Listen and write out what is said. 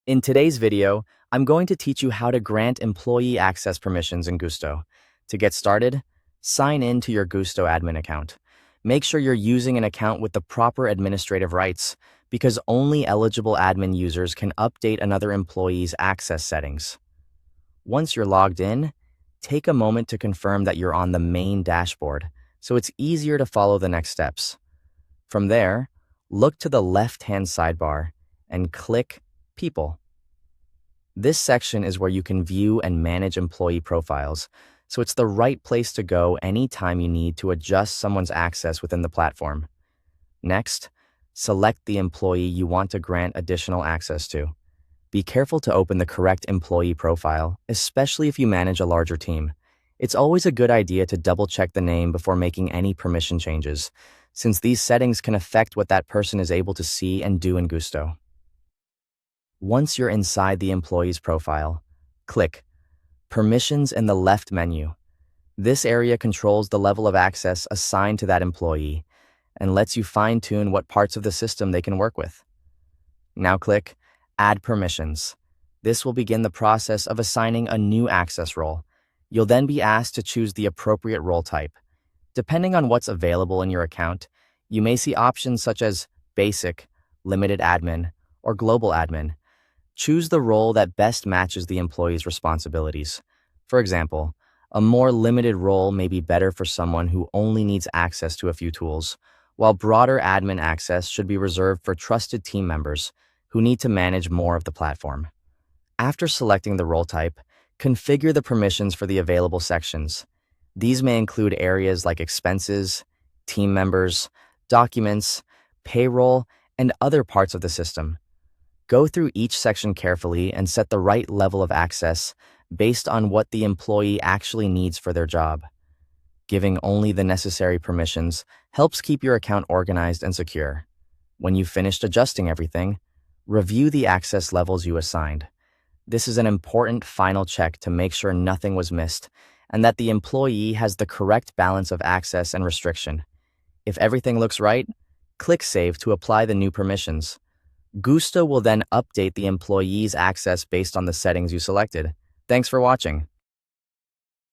In today's video, I'm going to teach you how to grant employee access permissions in Gusto. To get started, sign in to your Gusto admin account. Make sure you're using an account with the proper administrative rights, because only eligible admin users can update another employee's access settings. Once you're logged in, take a moment to confirm that you're on the main dashboard, so it's easier to follow the next steps. From there, look to the left-hand sidebar and click People. This section is where you can view and manage employee profiles, so it's the right place to go anytime you need to adjust someone's access within the platform. Next, select the employee you want to grant additional access to. Be careful to open the correct employee profile, especially if you manage a larger team. It's always a good idea to double-check the name before making any permission changes, since these settings can affect what that person is able to see and do in Gusto. Once you're inside the employee's profile, click Permissions in the left menu. This area controls the level of access assigned to that employee and lets you fine-tune what parts of the system they can work with. Now click Add Permissions. This will begin the process of assigning a new access role. You'll then be asked to choose the appropriate role type. Depending on what's available in your account, you may see options such as Basic, Limited Admin, or Global Admin. Choose the role that best matches the employee's responsibilities. For example, a more limited role may be better for someone who only needs access to a few tools, while broader admin access should be reserved for trusted team members who need to manage more of the platform. After selecting the role type, configure the permissions for the available sections. These may include areas like expenses, team members, documents, payroll, and other parts of the system. Go through each section carefully and set the right level of access based on what the employee actually needs for their job. Giving only the necessary permissions helps keep your account organized and secure. When you've finished adjusting everything, review the access levels you assigned. This is an important final check to make sure nothing was missed and that the employee has the correct balance of access and restriction. If everything looks right, click Save to apply the new permissions. Gusto will then update the employee's access based on the settings you selected. Thanks for watching.